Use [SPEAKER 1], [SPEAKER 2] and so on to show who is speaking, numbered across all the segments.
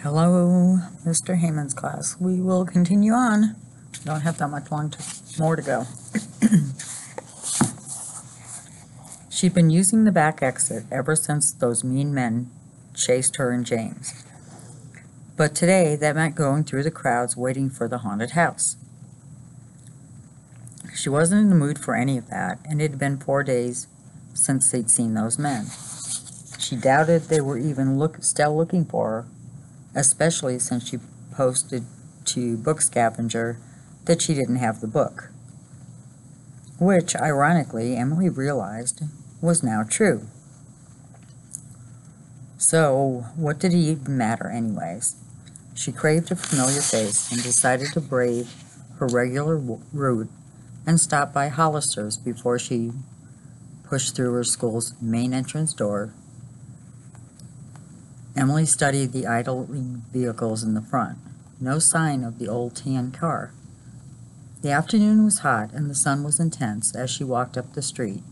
[SPEAKER 1] Hello, Mr. Hammond's class. We will continue on. Don't have that much more to go. She'd been using the back exit ever since those mean men chased her and James. But today, that meant going through the crowds waiting for the haunted house. She wasn't in the mood for any of that, and it had been 4 days since they'd seen those men. She doubted they were even still looking for her, especially since she posted to Book Scavenger that she didn't have the book, which, ironically, Emily realized was now true. So, what did it even matter anyways? She craved a familiar face and decided to brave her regular route and stop by Hollister's before she pushed through her school's main entrance door. Emily studied the idling vehicles in the front. No sign of the old tan car. The afternoon was hot and the sun was intense as she walked up the street.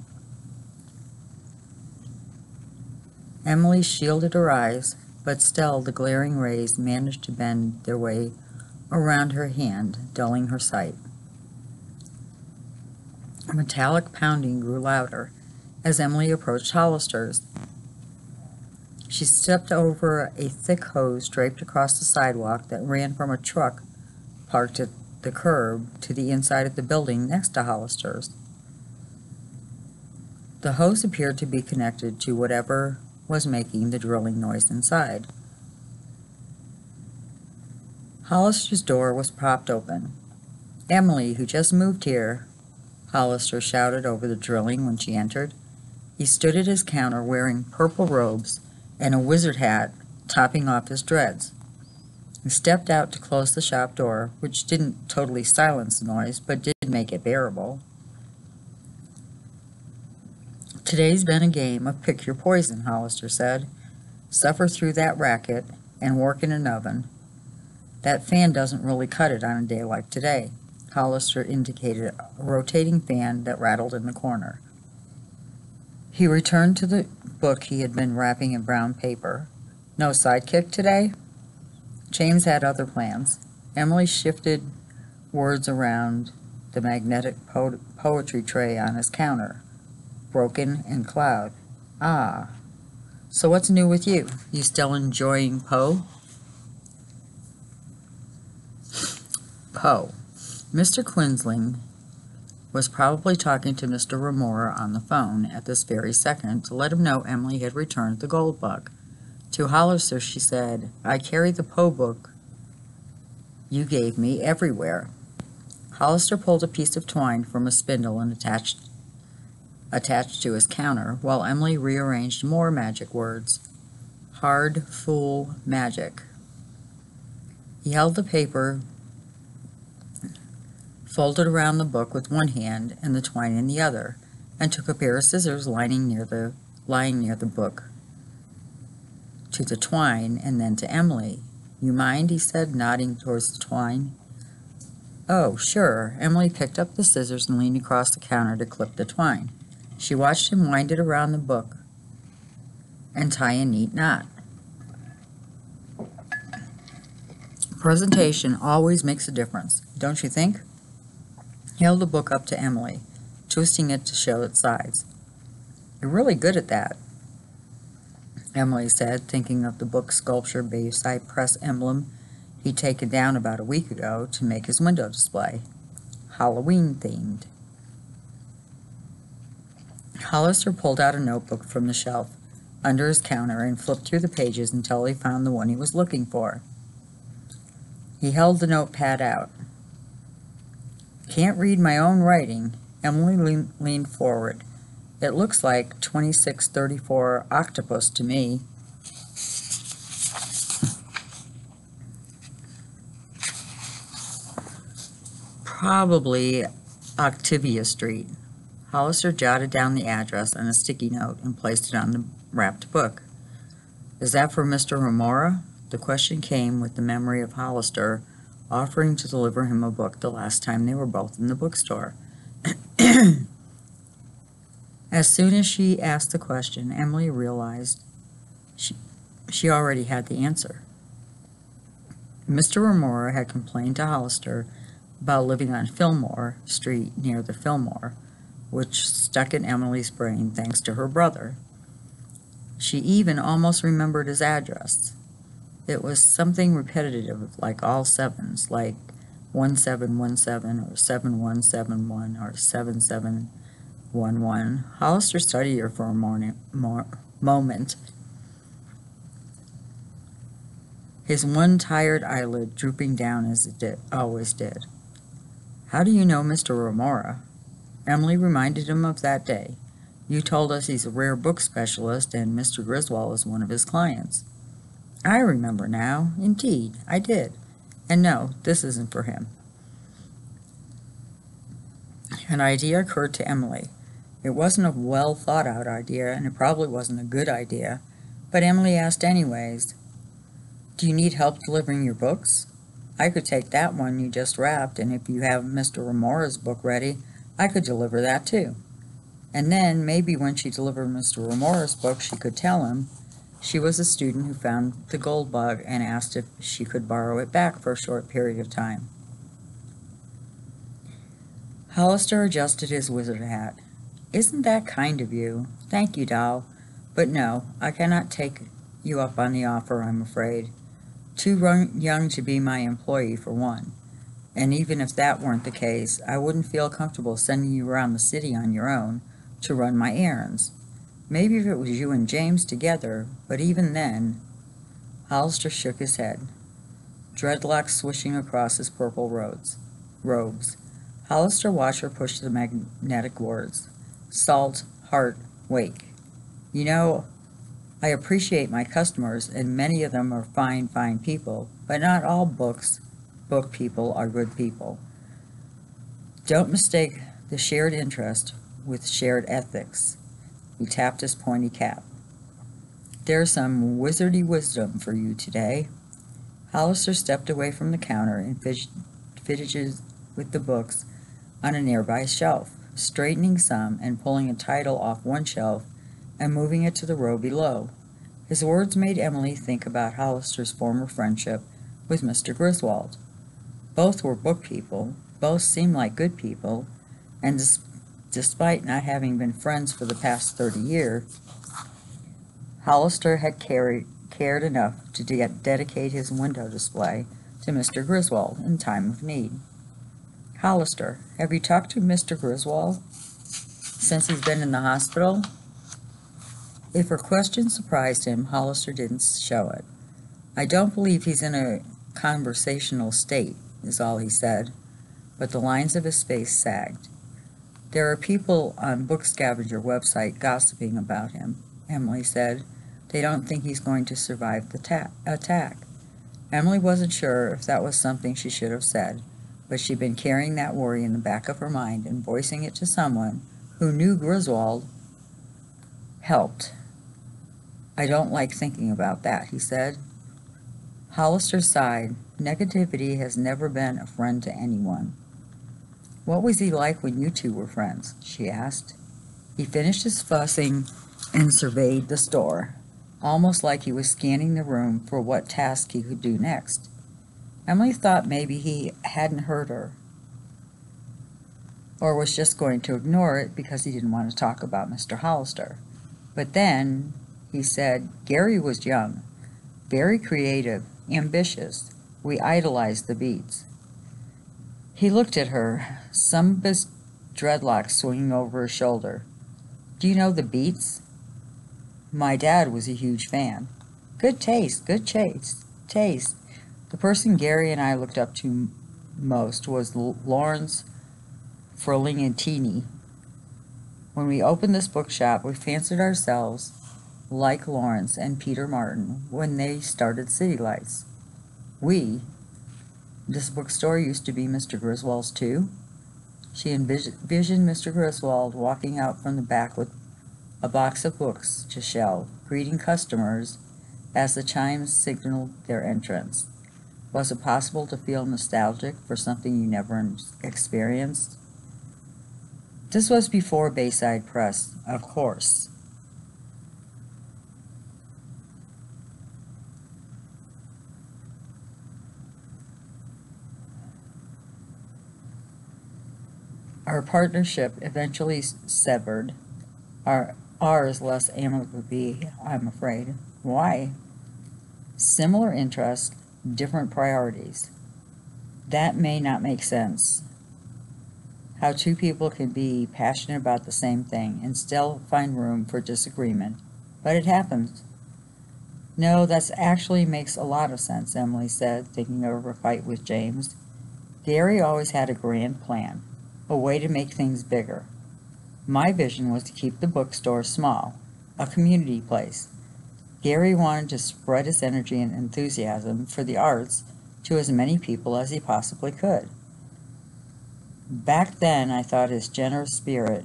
[SPEAKER 1] Emily shielded her eyes, but still the glaring rays managed to bend their way around her hand, dulling her sight. A metallic pounding grew louder as Emily approached Hollister's. She stepped over a thick hose draped across the sidewalk that ran from a truck parked at the curb to the inside of the building next to Hollister's. The hose appeared to be connected to whatever was making the drilling noise inside. Hollister's door was propped open. "Emily, who just moved here," Hollister shouted over the drilling when she entered. He stood at his counter wearing purple robes and a wizard hat topping off his dreads. He stepped out to close the shop door, which didn't totally silence the noise, but did make it bearable. "Today's been a game of pick your poison," Hollister said. "Suffer through that racket and work in an oven. That fan doesn't really cut it on a day like today." Hollister indicated a rotating fan that rattled in the corner. He returned to the book he had been wrapping in brown paper. "No sidekick today?" James had other plans. Emily shifted words around the magnetic poetry tray on his counter. Broken and cloud. "Ah. So what's new with you? You still enjoying Poe?" Poe. Mr. Quinlan was probably talking to Mr. Remora on the phone at this very second to let him know Emily had returned the gold bug. To Hollister she said, "I carry the Poe book you gave me everywhere." Hollister pulled a piece of twine from a spindle and attached to his counter, while Emily rearranged more magic words. "Hard fool magic." He held the paper folded around the book with one hand and the twine in the other, and took a pair of scissors lying near the book to the twine and then to Emily. "You mind?" he said, nodding towards the twine. "Oh, sure." Emily picked up the scissors and leaned across the counter to clip the twine. She watched him wind it around the book and tie a neat knot. Presentation always makes a difference, don't you think? He held the book up to Emily, twisting it to show its sides. "You're really good at that," Emily said, thinking of the book sculpture Bayside Press emblem he'd taken down about a week ago to make his window display. Halloween themed. Hollister pulled out a notebook from the shelf under his counter and flipped through the pages until he found the one he was looking for. He held the notepad out. "Can't read my own writing." Emily leaned forward. "It looks like 2634 octopus to me." "Probably Octavia Street." Hollister jotted down the address on a sticky note and placed it on the wrapped book. "Is that for Mr. Remora?" The question came with the memory of Hollister offering to deliver him a book the last time they were both in the bookstore. As soon as she asked the question, Emily realized she already had the answer. Mr. Remora had complained to Hollister about living on Fillmore Street near the Fillmore, which stuck in Emily's brain thanks to her brother. She even almost remembered his address. It was something repetitive, like all sevens, like 1717 or 7171 or 7711. Hollister studied her for a moment, his one tired eyelid drooping down as it always did. "How do you know Mr. Remora?" Emily reminded him of that day. "You told us he's a rare book specialist and Mr. Griswold is one of his clients." "I remember now. Indeed, I did. And no, this isn't for him." An idea occurred to Emily. It wasn't a well thought out idea, and it probably wasn't a good idea, but Emily asked anyways. "Do you need help delivering your books? I could take that one you just wrapped, and if you have Mr. Remora's book ready, I could deliver that too." And then, maybe when she delivered Mr. Remora's book, she could tell him she was a student who found the gold bug and asked if she could borrow it back for a short period of time. Hollister adjusted his wizard hat. "Isn't that kind of you? Thank you, doll. But no, I cannot take you up on the offer, I'm afraid. Too young to be my employee, for one. And even if that weren't the case, I wouldn't feel comfortable sending you around the city on your own to run my errands. Maybe if it was you and James together, but even then—" Hollister shook his head, dreadlocks swishing across his purple robes. Hollister watched her push the magnetic words: salt, heart, wake. "You know, I appreciate my customers, and many of them are fine people, but not all book people are good people. Don't mistake the shared interest with shared ethics." He tapped his pointy cap. "There's some wizardy wisdom for you today." Hollister stepped away from the counter and fidgeted with the books on a nearby shelf, straightening some and pulling a title off one shelf and moving it to the row below. His words made Emily think about Hollister's former friendship with Mr. Griswold. Both were book people, both seemed like good people, and despite not having been friends for the past 30 years, Hollister had cared enough to dedicate his window display to Mr. Griswold in time of need. "Hollister, have you talked to Mr. Griswold since he's been in the hospital?" If her question surprised him, Hollister didn't show it. "I don't believe he's in a conversational state," is all he said, but the lines of his face sagged. "There are people on Book Scavenger website gossiping about him," Emily said. "They don't think he's going to survive the attack." Emily wasn't sure if that was something she should have said, but she'd been carrying that worry in the back of her mind, and voicing it to someone who knew Griswold helped. "I don't like thinking about that," he said. Hollister sighed. Negativity has never been a friend to anyone. "What was he like when you two were friends?" she asked. He finished his fussing and surveyed the store, almost like he was scanning the room for what task he could do next. Emily thought maybe he hadn't heard her, or was just going to ignore it because he didn't want to talk about Mr. Hollister. But then he said, "Gary was young, very creative, ambitious. We idolized the Beats." He looked at her, some of his dreadlocks swinging over his shoulder. "Do you know the Beats?" "My dad was a huge fan." Good taste. The person Gary and I looked up to most was Lawrence Ferlinghetti. When we opened this bookshop, we fancied ourselves like Lawrence and Peter Martin when they started City Lights. This bookstore used to be Mr. Griswold's too? She envisioned Mr. Griswold walking out from the back with a box of books to shelve, greeting customers as the chimes signaled their entrance. Was it possible to feel nostalgic for something you never experienced? This was before Bayside Press, of course. Our partnership eventually severed. Ours less amicably, I'm afraid. Why? Similar interests, different priorities. That may not make sense. How two people can be passionate about the same thing and still find room for disagreement, but it happens. No, that actually makes a lot of sense, Emily said, thinking of her fight with James. Gary always had a grand plan, a way to make things bigger. My vision was to keep the bookstore small, a community place. Gary wanted to spread his energy and enthusiasm for the arts to as many people as he possibly could. Back then, I thought his generous spirit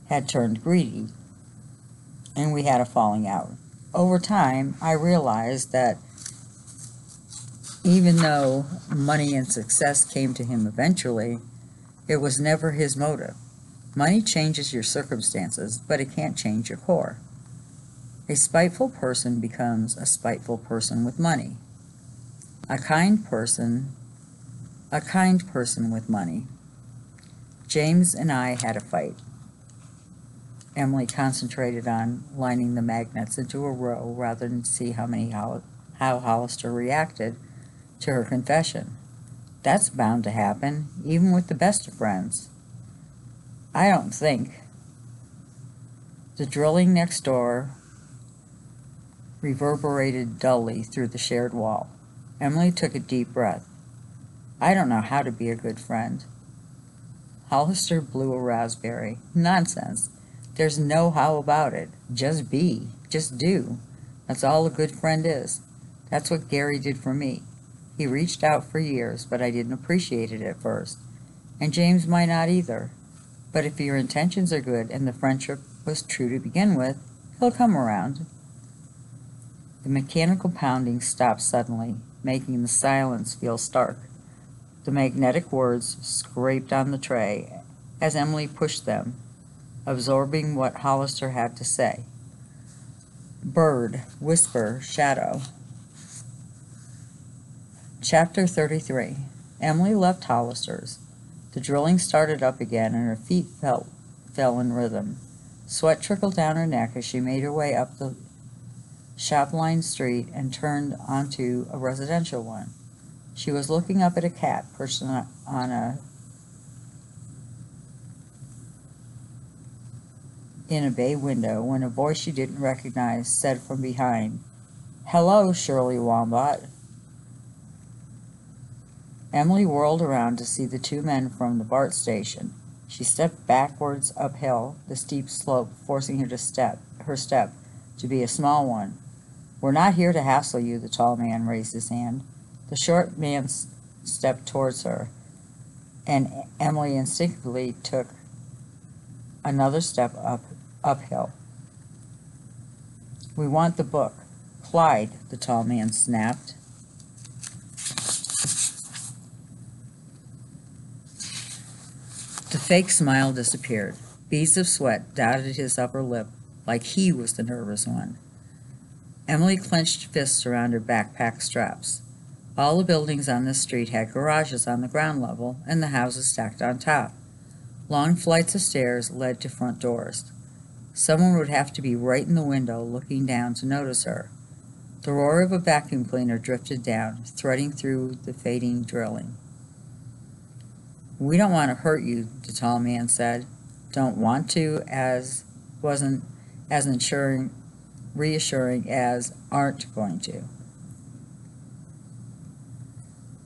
[SPEAKER 1] had turned greedy, and we had a falling out. Over time, I realized that even though money and success came to him eventually, it was never his motive. Money changes your circumstances, but it can't change your core. A spiteful person becomes a spiteful person with money. A kind person with money. James and I had a fight. Emily concentrated on lining the magnets into a row rather than see how Hollister reacted to her confession. That's bound to happen, even with the best of friends. I don't think. The drilling next door reverberated dully through the shared wall. Emily took a deep breath. I don't know how to be a good friend. Hollister blew a raspberry. Nonsense. There's no how about it. Just be. Just do. That's all a good friend is. That's what Gary did for me. He reached out for years, but I didn't appreciate it at first. And James might not either. But if your intentions are good and the friendship was true to begin with, he'll come around. The mechanical pounding stopped suddenly, making the silence feel stark. The magnetic words scraped on the tray as Emily pushed them, absorbing what Hollister had to say. Bird, whisper, shadow. Chapter 33. Emily left Hollister's. The drilling started up again and her feet fell in rhythm. Sweat trickled down her neck as she made her way up the shop-lined street and turned onto a residential one. She was looking up at a cat perched in a bay window when a voice she didn't recognize said from behind, "Hello, Shirley Wombat." Emily whirled around to see the two men from the BART station. She stepped backwards uphill the steep slope, forcing her step to be a small one. "We're not here to hassle you," the tall man raised his hand. The short man stepped towards her, and Emily instinctively took another step uphill. "We want the book." "Clyde," the tall man snapped. The fake smile disappeared. Beads of sweat dotted his upper lip, like he was the nervous one. Emily clenched fists around her backpack straps. All the buildings on this street had garages on the ground level and the houses stacked on top. Long flights of stairs led to front doors. Someone would have to be right in the window looking down to notice her. The roar of a vacuum cleaner drifted down, threading through the fading drilling. "We don't want to hurt you," the tall man said. "Don't want to," wasn't as reassuring as "aren't going to."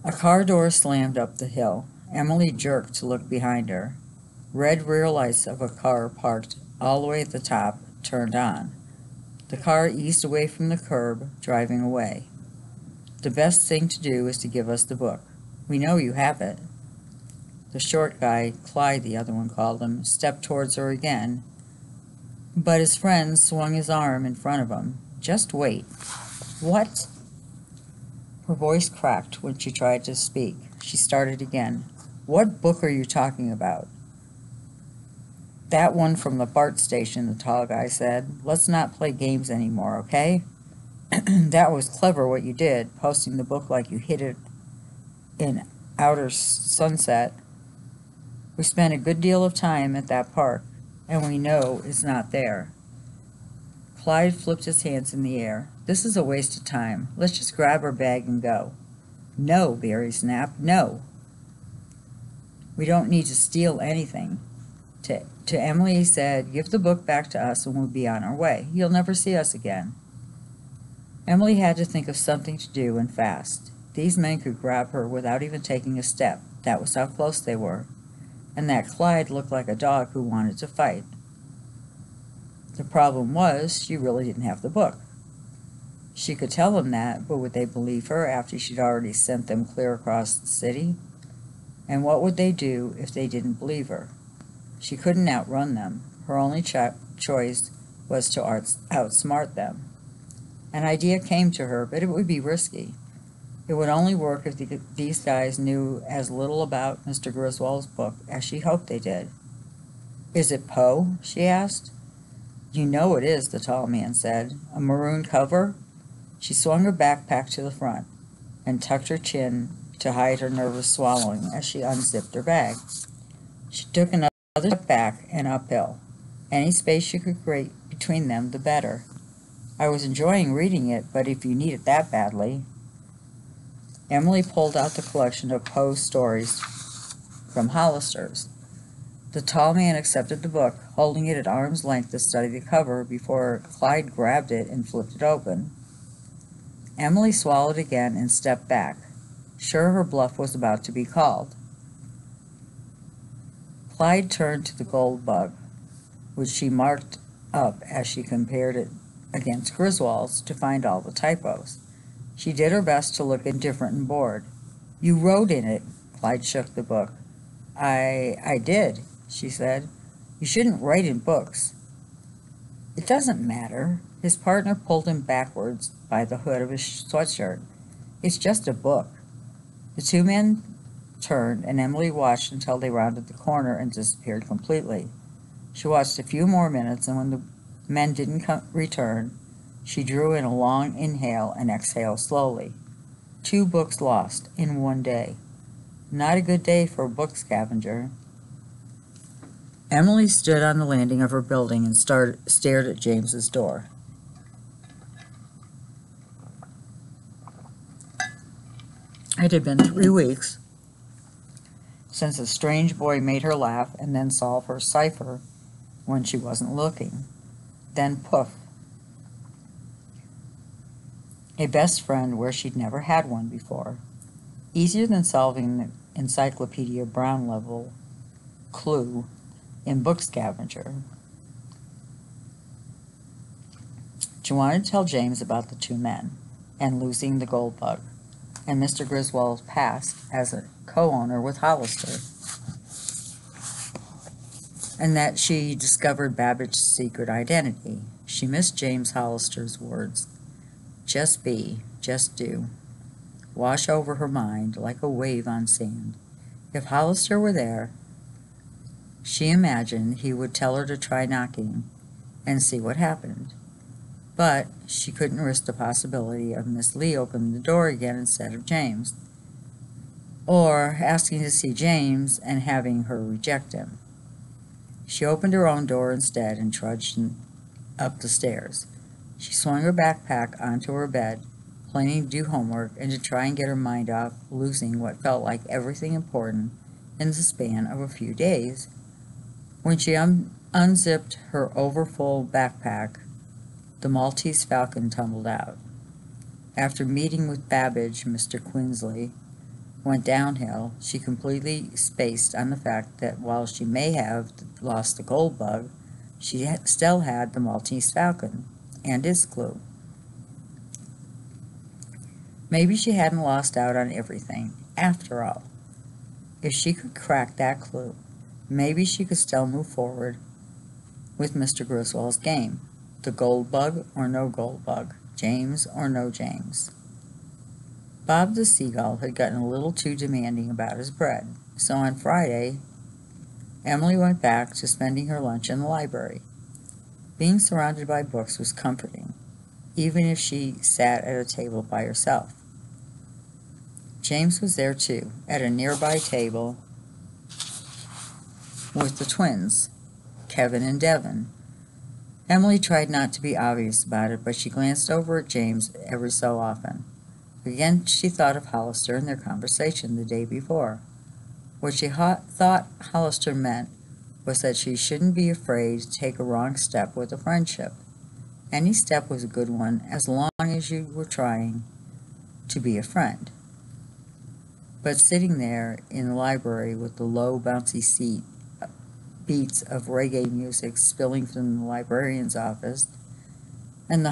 [SPEAKER 1] A car door slammed up the hill. Emily jerked to look behind her. Red rear lights of a car parked all the way at the top turned on. The car eased away from the curb, driving away. "The best thing to do is to give us the book. We know you have it." The short guy, Clyde the other one called him, stepped towards her again, but his friend swung his arm in front of him. "Just wait." "What?" Her voice cracked when she tried to speak. She started again. "What book are you talking about?" "That one from the BART station," the tall guy said. "Let's not play games anymore, okay? That was clever what you did, posting the book like you hid it in outer sunset We spent a good deal of time at that park, and we know it's not there. Clyde flipped his hands in the air. This is a waste of time. Let's just grab our bag and go. No, Barry snapped. No. We don't need to steal anything. To Emily, he said, give the book back to us and we'll be on our way. You'll never see us again. Emily had to think of something to do, and fast. These men could grab her without even taking a step. That was how close they were. And that Clyde looked like a dog who wanted to fight. The problem was, she really didn't have the book. She could tell them that, but would they believe her after she'd already sent them clear across the city? And what would they do if they didn't believe her? She couldn't outrun them. Her only choice was to outsmart them. An idea came to her, but it would be risky. It would only work if these guys knew as little about Mr. Griswold's book as she hoped they did. Is it Poe? She asked. You know it is, the tall man said. A maroon cover? She swung her backpack to the front and tucked her chin to hide her nervous swallowing as she unzipped her bag. She took another step back and uphill. Any space she could create between them, the better. I was enjoying reading it, but if you need it that badly. Emily pulled out the collection of Poe's stories from Hollister's. The tall man accepted the book, holding it at arm's length to study the cover before Clyde grabbed it and flipped it open. Emily swallowed again and stepped back, sure her bluff was about to be called. Clyde turned to the gold bug, which she marked up as she compared it against Griswold's to find all the typos. She did her best to look indifferent and bored. You wrote in it. Clyde shook the book. I did, she said. You shouldn't write in books. It doesn't matter. His partner pulled him backwards by the hood of his sweatshirt. It's just a book. The two men turned, and Emily watched until they rounded the corner and disappeared completely. She watched a few more minutes, and when the men didn't return, she drew in a long inhale and exhaled slowly. 2 books lost in one day. Not a good day for a book scavenger. Emily stood on the landing of her building and stared at James's door. It had been 3 weeks since a strange boy made her laugh and then solve her cipher when she wasn't looking. Then poof. A best friend where she'd never had one before. Easier than solving the Encyclopedia Brown level clue in Book Scavenger. She wanted to tell James about the 2 men and losing the gold bug, and Mr. Griswold's past as a co-owner with Hollister, and that she discovered Babbage's secret identity. She missed James Hollister's words. Just be, just do. Wash over her mind like a wave on sand. If Hollister were there, she imagined he would tell her to try knocking and see what happened. But she couldn't risk the possibility of Miss Lee opening the door again instead of James, or asking to see James and having her reject him. She opened her own door instead and trudged up the stairs. She swung her backpack onto her bed, planning to do homework and to try and get her mind off losing what felt like everything important in the span of a few days. When she unzipped her overfull backpack, the Maltese Falcon tumbled out. After meeting with Babbage, Mr. Quinsley went downhill. She completely spaced on the fact that while she may have lost the gold bug, she still had the Maltese Falcon and its clue. Maybe she hadn't lost out on everything, after all. If she could crack that clue, maybe she could still move forward with Mr. Griswold's game. The gold bug or no gold bug, James or no James. Bob the Seagull had gotten a little too demanding about his bread, so on Friday, Emily went back to spending her lunch in the library. Being surrounded by books was comforting, even if she sat at a table by herself. James was there too, at a nearby table, with the twins, Kevin and Devin. Emily tried not to be obvious about it, but she glanced over at James every so often. Again she thought of Hollister and their conversation the day before. What she thought Hollister meant was that she shouldn't be afraid to take a wrong step with a friendship. Any step was a good one as long as you were trying to be a friend. But sitting there in the library with the low, bouncy seat beats of reggae music spilling from the librarian's office, and the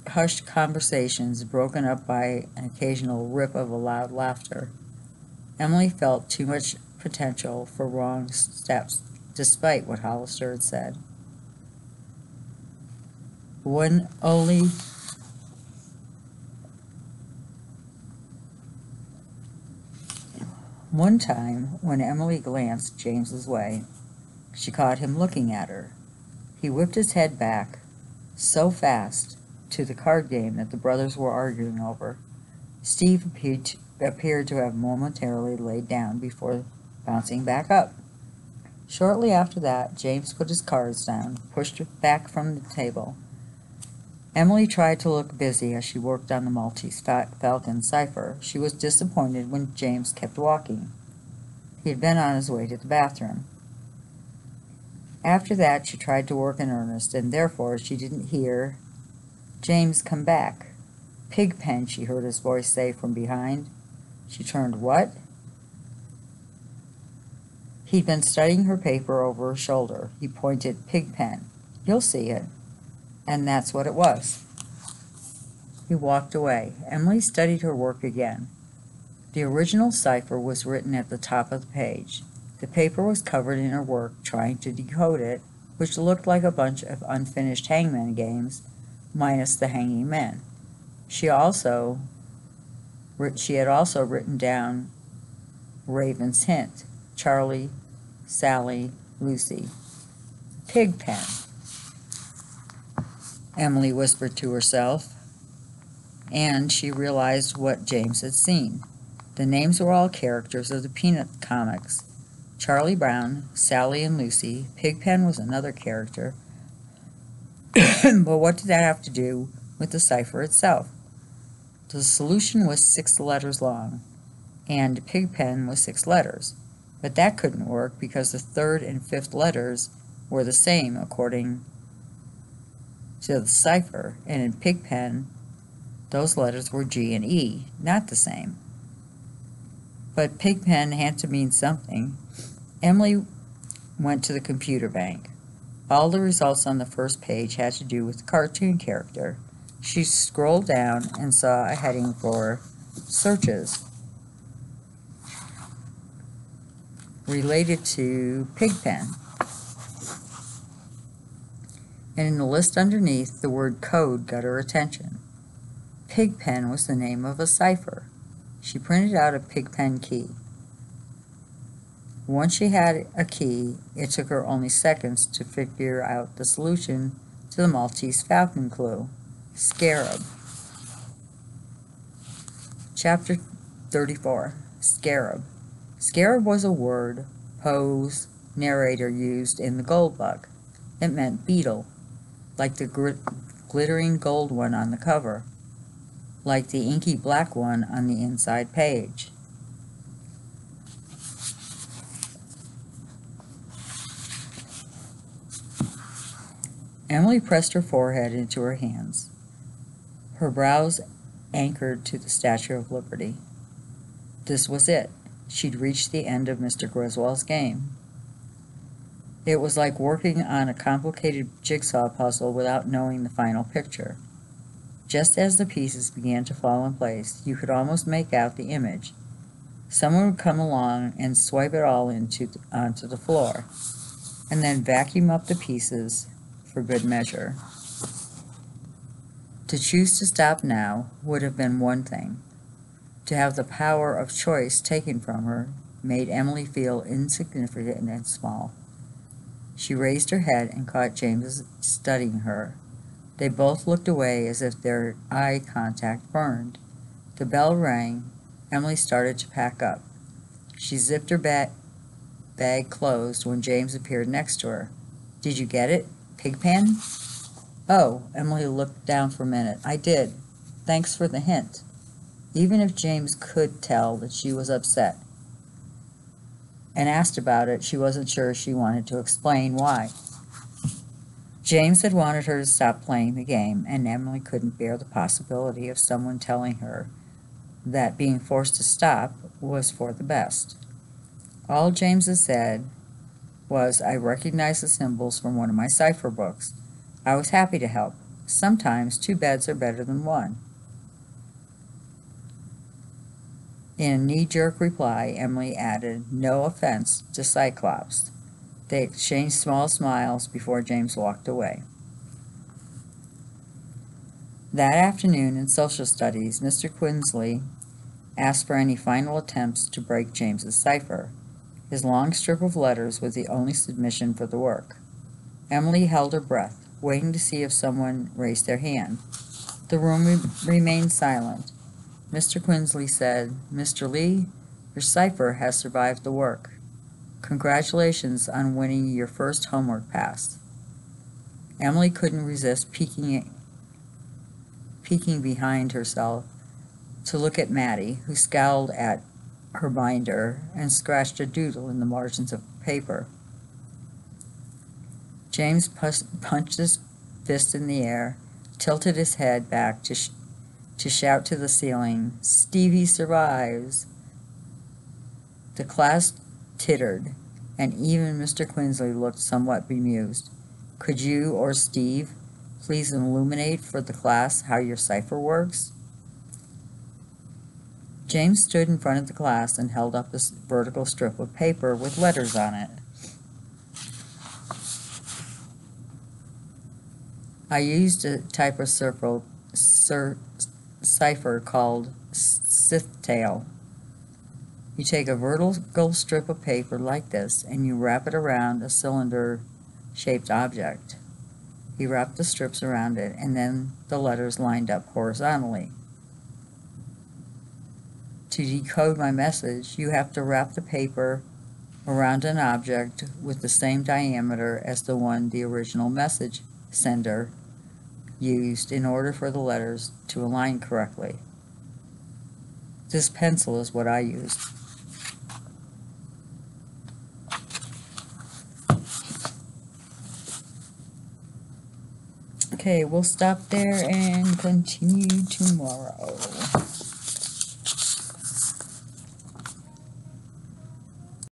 [SPEAKER 1] hushed conversations broken up by an occasional rip of a loud laughter, Emily felt too much potential for wrong steps, despite what Hollister had said. One time, when Emily glanced James's way, she caught him looking at her. He whipped his head back so fast to the card game that the brothers were arguing over. Steve appeared to have momentarily laid down before bouncing back up. Shortly after that, James put his cards down, pushed it back from the table. Emily tried to look busy as she worked on the Maltese Falcon cipher. She was disappointed when James kept walking. He had been on his way to the bathroom. After that, she tried to work in earnest, and therefore she didn't hear James come back. "Pigpen," she heard his voice say from behind. She turned. What? He'd been studying her paper over her shoulder. He pointed. "Pigpen. You'll see it." And that's what it was. He walked away. Emily studied her work again. The original cipher was written at the top of the page. The paper was covered in her work trying to decode it, which looked like a bunch of unfinished hangman games, minus the hanging men. She had also written down Raven's hint: Charlie, Sally, Lucy. "Pigpen," Emily whispered to herself, and she realized what James had seen. The names were all characters of the Peanut comics. Charlie Brown, Sally, and Lucy. Pigpen was another character. But what did that have to do with the cipher itself? The solution was 6 letters long, and Pigpen was 6 letters. But that couldn't work because the 3rd and 5th letters were the same according to the cipher, and in Pigpen, those letters were G and E, not the same. But Pigpen had to mean something. Emily went to the computer bank. All the results on the first page had to do with the cartoon character. She scrolled down and saw a heading for searches related to Pigpen. And in the list underneath, the word code got her attention. Pigpen was the name of a cipher. She printed out a Pigpen key. Once she had a key, it took her only seconds to figure out the solution to the Maltese Falcon clue: Scarab. Chapter 34. Scarab. Scarab was a word Poe's narrator used in The Gold Bug. It meant beetle, like the glittering gold one on the cover, like the inky black one on the inside page. Emily pressed her forehead into her hands, her brows anchored to the Statue of Liberty. This was it. She'd reached the end of Mr. Griswold's game. It was like working on a complicated jigsaw puzzle without knowing the final picture. Just as the pieces began to fall in place, you could almost make out the image. Someone would come along and swipe it all onto the floor, and then vacuum up the pieces for good measure. To choose to stop now would have been one thing. To have the power of choice taken from her made Emily feel insignificant and small. She raised her head and caught James studying her. They both looked away as if their eye contact burned. The bell rang. Emily started to pack up. She zipped her bag closed when James appeared next to her. "Did you get it? Pigpen?" "Oh," Emily looked down for a minute. "I did. Thanks for the hint." Even if James could tell that she was upset and asked about it, she wasn't sure she wanted to explain why. James had wanted her to stop playing the game, and Emily couldn't bear the possibility of someone telling her that being forced to stop was for the best. All James had said was, "I recognize the symbols from one of my cipher books. I was happy to help. Sometimes 2 beds are better than 1. In a knee-jerk reply, Emily added, "No offense to Cyclops." They exchanged small smiles before James walked away. That afternoon in social studies, Mr. Quinsley asked for any final attempts to break James's cipher. His long strip of letters was the only submission for the work. Emily held her breath, waiting to see if someone raised their hand. The room remained silent. Mr. Quinsley said, "Mr. Lee, your cipher has survived the work. Congratulations on winning your first homework pass." Emily couldn't resist peeking behind herself to look at Maddie, who scowled at her binder and scratched a doodle in the margins of paper. James punched his fist in the air, tilted his head back to shout to the ceiling, "Stevie survives!" The class tittered, and even Mr. Quinsley looked somewhat bemused. "Could you or Steve please illuminate for the class how your cipher works?" James stood in front of the class and held up a vertical strip of paper with letters on it. "I used a type of cipher called Scythe-tail. You take a vertical strip of paper like this and you wrap it around a cylinder-shaped object." He wrapped the strips around it, and then the letters lined up horizontally. "To decode my message, you have to wrap the paper around an object with the same diameter as the one the original message sender used in order for the letters to align correctly. This pencil is what I used." Okay, we'll stop there and continue tomorrow.